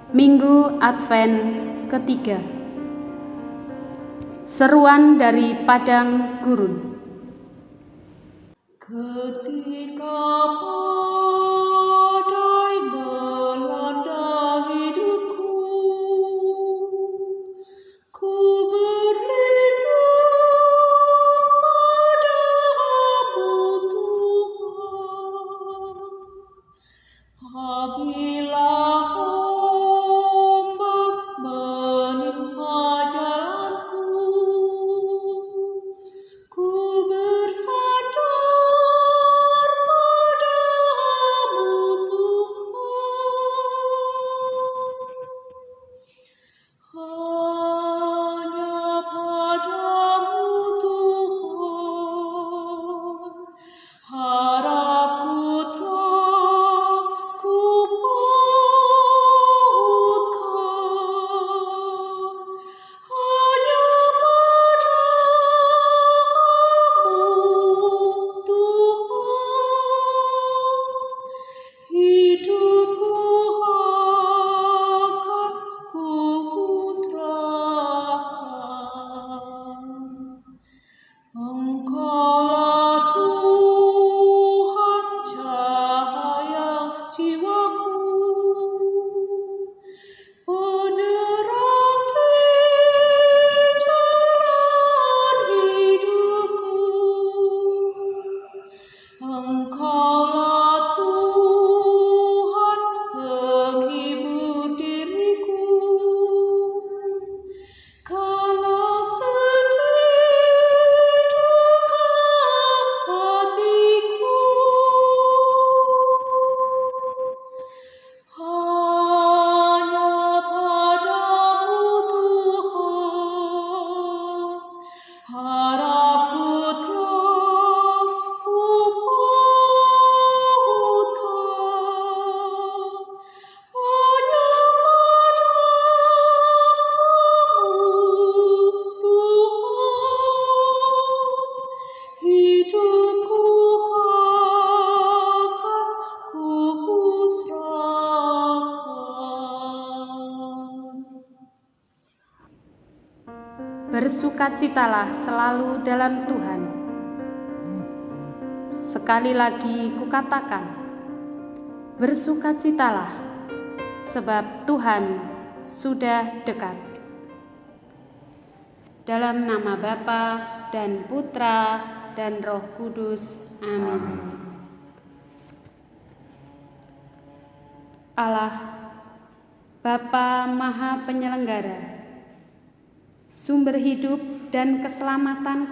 Minggu Advent ketiga. Seruan dari padang gurun. Ketika badai melanda hidupku, ku berlindung padamu Tuhan. Apabila ombak menimpa jalanku, ku bersandar padamu Tuhan. Hanya padamu Tuhan, harapku telah kupautkan. Hanya padamu Tuhan, hidupku akan kuserahkan. Engkaulah Tuhan cahaya jiwaku, penerang di jalan hidupku. Engkaulah Tuhan penghibur diriku, kala sedih duka hatiku. Hanya padamu Tuhan, harapku telah kupautkan. Hanya padamu Tuhan, hidupku akan kuserahkan. Bersukacitalah selalu dalam Tuhan. Sekali lagi kukatakan, bersukacitalah, sebab Tuhan sudah dekat. Dalam nama Bapa dan Putra dan Roh Kudus. Amin. Allah, Bapa Maha Penyelenggara, sumber hidup dan keselamatan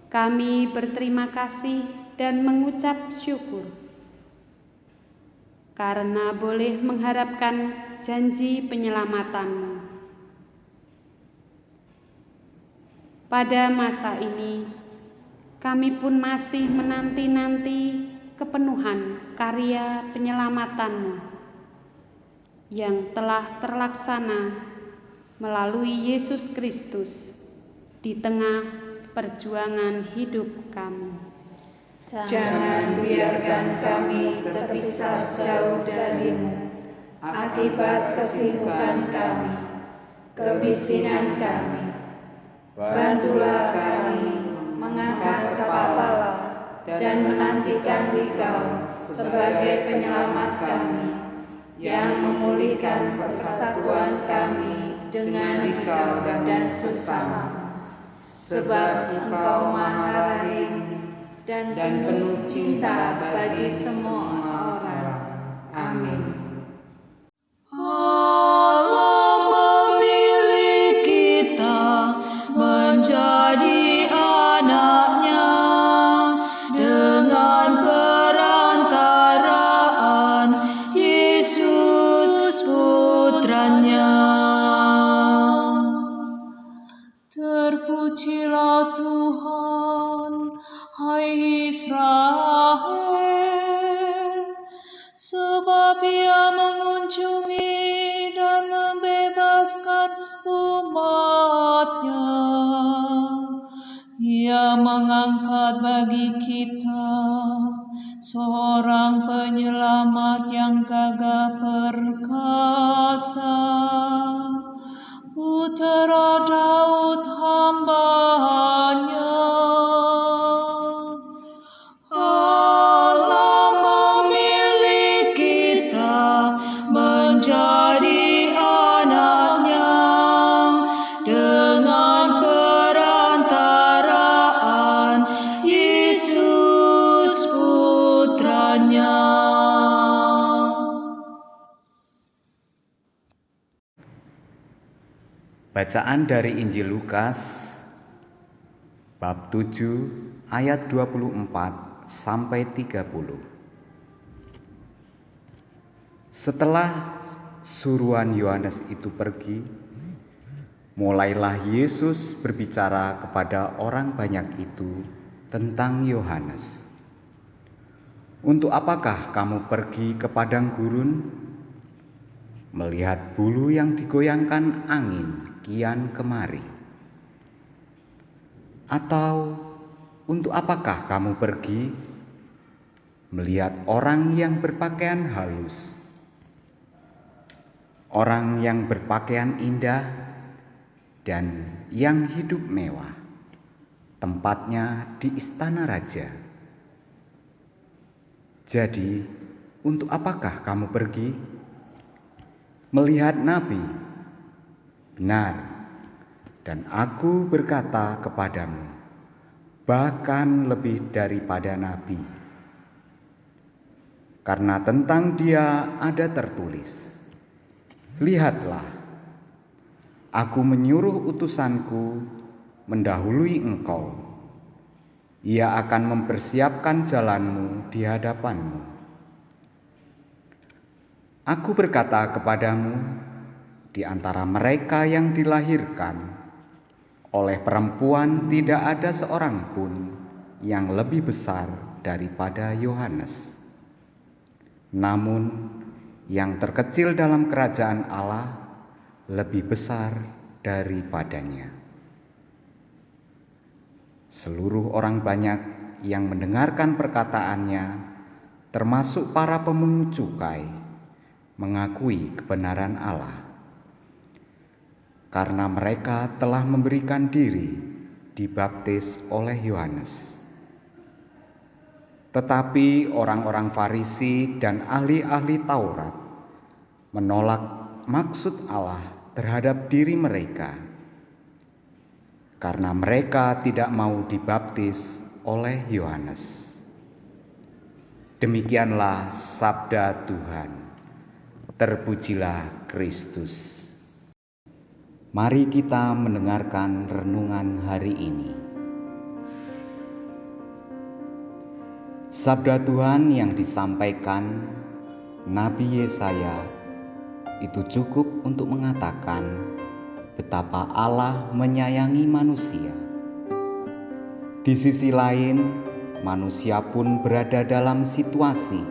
kami berterima kasih dan mengucap syukur karena boleh mengharapkan janji penyelamatan-Mu. Pada masa ini, kami pun masih menanti-nanti kepenuhan karya penyelamatan-Mu yang telah terlaksana melalui Yesus Kristus di tengah perjuangan hidup kami. Jangan biarkan kami terpisah jauh dari-Mu akibat kesibukan kami, kemiskinan kami. Bantulah kami mengangkat kepala dan menantikan Dikau sebagai penyelamat kami, yang memulihkan persatuan kami dengan Dikau dan sesama. Sebab Engkau Maha Rahim dan penuh cinta bagi semua orang. Amin. Allah memilih kita menjadi anak-Nya dengan perantaraan Yesus Putranya. Terpujilah Tuhan, hai Israel, sebab Ia mengunjungi dan membebaskan umat-Nya. Ia mengangkat bagi kita seorang penyelamat yang gagah perkasa, Putera Daud hamba-Nya. Allah memilih kita menjadi anak-Nya dengan perantaraan Yesus Putranya. Bacaan dari Injil Lukas bab 7 ayat 24 sampai 30. Setelah suruhan Yohanes itu pergi, mulailah Yesus berbicara kepada orang banyak itu tentang Yohanes. Untuk apakah kamu pergi ke padang gurun, melihat bulu yang digoyangkan angin kian kemari? Atau untuk apakah kamu pergi melihat orang yang berpakaian halus, orang yang berpakaian indah dan yang hidup mewah, tempatnya di istana raja? Jadi, untuk apakah kamu pergi melihat nabi? Benar, dan aku berkata kepadamu, bahkan lebih daripada nabi. Karena tentang dia ada tertulis, lihatlah, aku menyuruh utusanku mendahului engkau. Ia akan mempersiapkan jalanmu di hadapanmu. Aku berkata kepadamu, di antara mereka yang dilahirkan oleh perempuan tidak ada seorang pun yang lebih besar daripada Yohanes. Namun yang terkecil dalam kerajaan Allah lebih besar daripadanya. Seluruh orang banyak yang mendengarkan perkataannya, termasuk para pemungut cukai, mengakui kebenaran Allah. Karena mereka telah memberikan diri dibaptis oleh Yohanes. Tetapi orang-orang Farisi dan ahli-ahli Taurat menolak maksud Allah terhadap diri mereka, karena mereka tidak mau dibaptis oleh Yohanes. Demikianlah sabda Tuhan. Terpujilah Kristus. Mari kita mendengarkan renungan hari ini. Sabda Tuhan yang disampaikan Nabi Yesaya itu cukup untuk mengatakan betapa Allah menyayangi manusia. Di sisi lain, manusia pun berada dalam situasi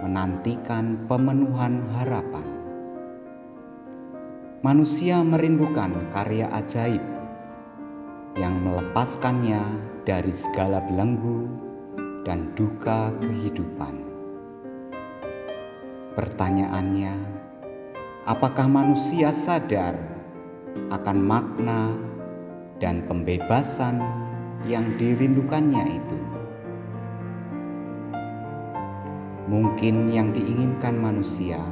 menantikan pemenuhan harapan. Manusia merindukan karya ajaib yang melepaskannya dari segala belenggu dan duka kehidupan. Pertanyaannya, apakah manusia sadar akan makna dan pembebasan yang dirindukannya itu? Mungkin yang diinginkan manusia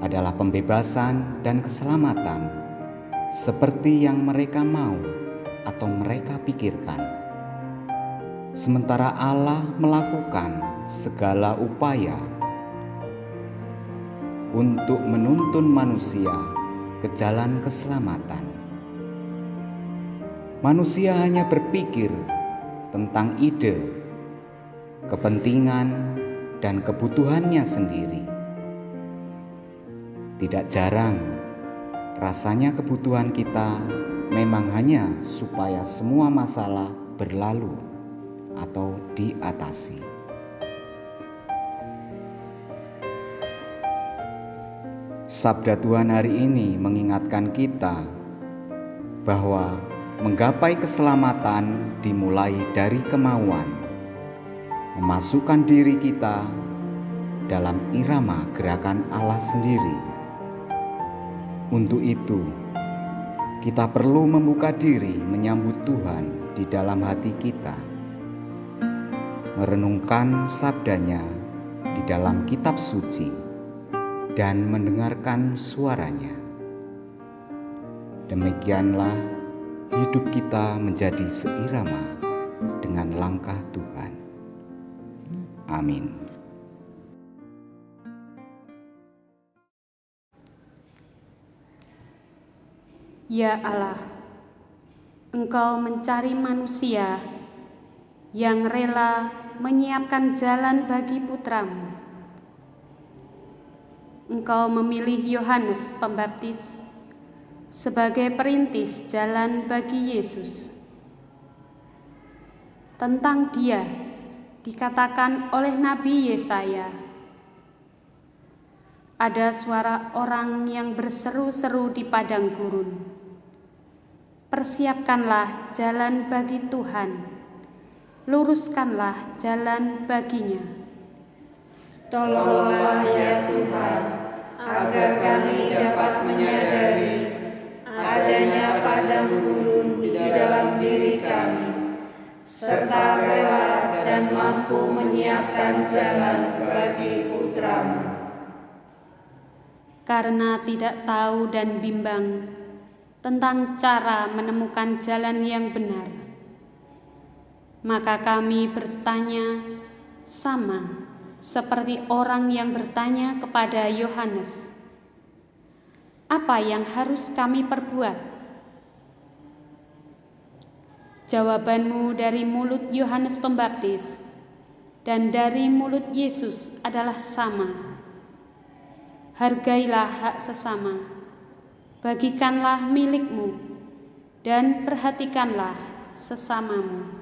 adalah pembebasan dan keselamatan seperti yang mereka mau atau mereka pikirkan. Sementara Allah melakukan segala upaya untuk menuntun manusia ke jalan keselamatan. Manusia hanya berpikir tentang ide, kepentingan, dan kebutuhannya sendiri. Tidak jarang, rasanya kebutuhan kita memang hanya supaya semua masalah berlalu atau diatasi. Sabda Tuhan hari ini mengingatkan kita bahwa menggapai keselamatan dimulai dari kemauan. memasukkan diri kita dalam irama gerakan Allah sendiri. Untuk itu, kita perlu membuka diri menyambut Tuhan di dalam hati kita, merenungkan sabdanya di dalam kitab suci, dan mendengarkan suaranya. Demikianlah hidup kita menjadi seirama dengan langkah Tuhan. Amin. Ya Allah, Engkau mencari manusia yang rela menyiapkan jalan bagi putra-Mu. Engkau memilih Yohanes Pembaptis sebagai perintis jalan bagi Yesus. Tentang dia dikatakan oleh Nabi Yesaya, ada suara orang yang berseru-seru di padang gurun, persiapkanlah jalan bagi Tuhan, luruskanlah jalan baginya. Tolonglah ya Tuhan, agar kami dapat menyadari adanya padang gurun di dalam diri kami, serta rela dan mampu menyiapkan jalan bagi putra-Mu. Karena tidak tahu dan bimbang tentang cara menemukan jalan yang benar, maka kami bertanya sama seperti orang yang bertanya kepada Yohanes, "Apa yang harus kami perbuat?" Jawabanmu dari mulut Yohanes Pembaptis dan dari mulut Yesus adalah sama. Hargailah hak sesama, bagikanlah milikmu, dan perhatikanlah sesamamu.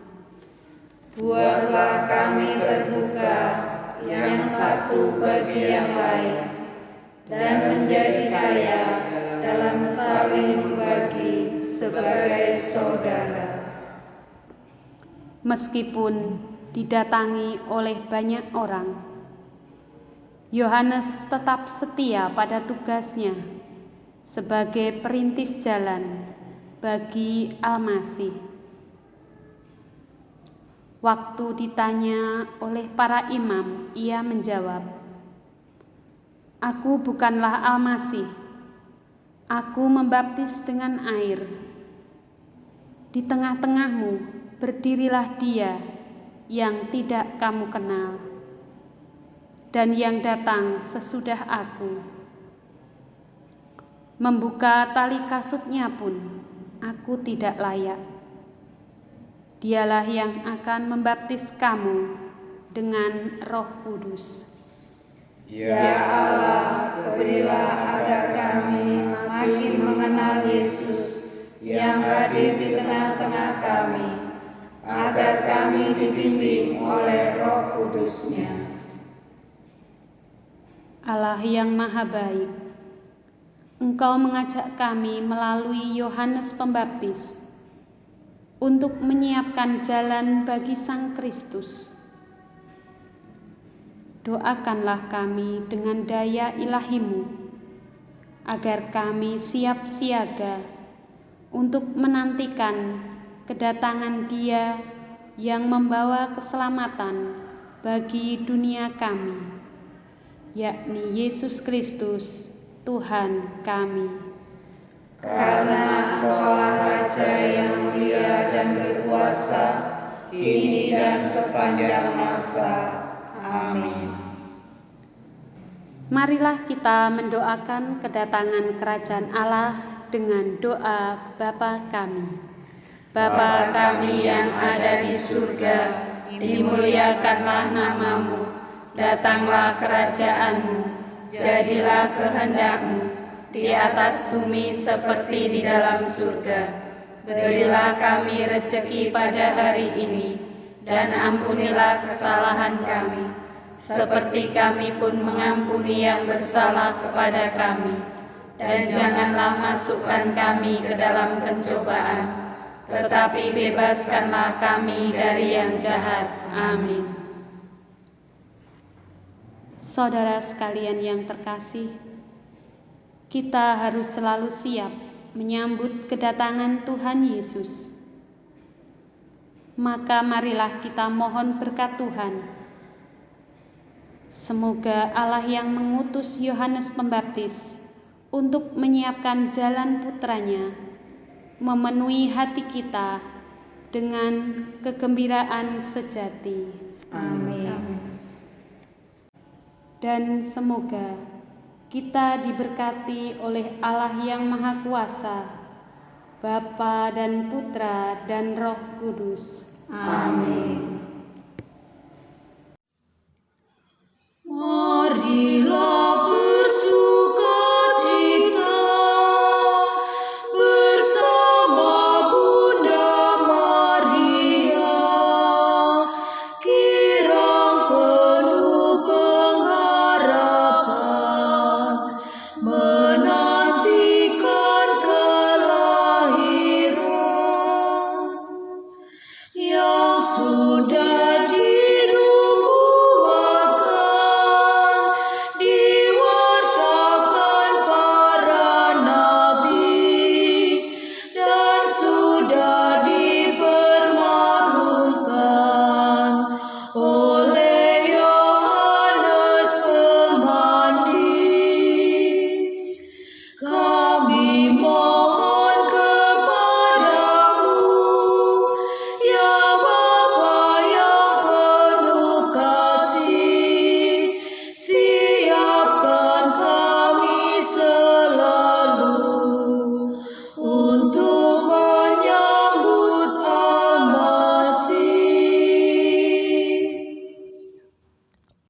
Buatlah kami terbuka yang satu bagi yang lain, dan menjadi kaya dalam saling berbagi sebagai saudara. Meskipun didatangi oleh banyak orang, Yohanes tetap setia pada tugasnya sebagai perintis jalan bagi Almasih. Waktu ditanya oleh para imam, ia menjawab, "Aku bukanlah Almasih, aku membaptis dengan air. Di tengah-tengahmu berdirilah Dia yang tidak kamu kenal, dan yang datang sesudah aku. Membuka tali kasutnya pun aku tidak layak. Dialah yang akan membaptis kamu dengan Roh Kudus." Ya Allah, berilah agar kami makin mengenal Yesus yang hadir di tengah-tengah kami, agar kami dibimbing oleh Roh Kudus-Nya. Allah yang Maha Baik, Engkau mengajak kami melalui Yohanes Pembaptis untuk menyiapkan jalan bagi Sang Kristus. Doakanlah kami dengan daya ilahi-Mu, agar kami siap siaga untuk menantikan kedatangan Dia yang membawa keselamatan bagi dunia kami, yakni Yesus Kristus, Tuhan kami. Karena Engkaulah Raja yang mulia dan berkuasa, kini dan sepanjang masa. Amin. Marilah kita mendoakan kedatangan kerajaan Allah dengan doa Bapa kami. Bapa kami yang ada di surga, dimuliakanlah nama-Mu, datanglah kerajaan-Mu, jadilah kehendak-Mu di atas bumi seperti di dalam surga. Berilah kami rezeki pada hari ini, dan ampunilah kesalahan kami, seperti kami pun mengampuni yang bersalah kepada kami. Dan janganlah masukkan kami ke dalam pencobaan, tetapi bebaskanlah kami dari yang jahat. Amin. Saudara sekalian yang terkasih, kita harus selalu siap menyambut kedatangan Tuhan Yesus. Maka marilah kita mohon berkat Tuhan. Semoga Allah yang mengutus Yohanes Pembaptis untuk menyiapkan jalan putranya memenuhi hati kita dengan kegembiraan sejati. Amin. Dan semoga kita diberkati oleh Allah yang Maha Kuasa, Bapa dan Putra dan Roh Kudus. Amin.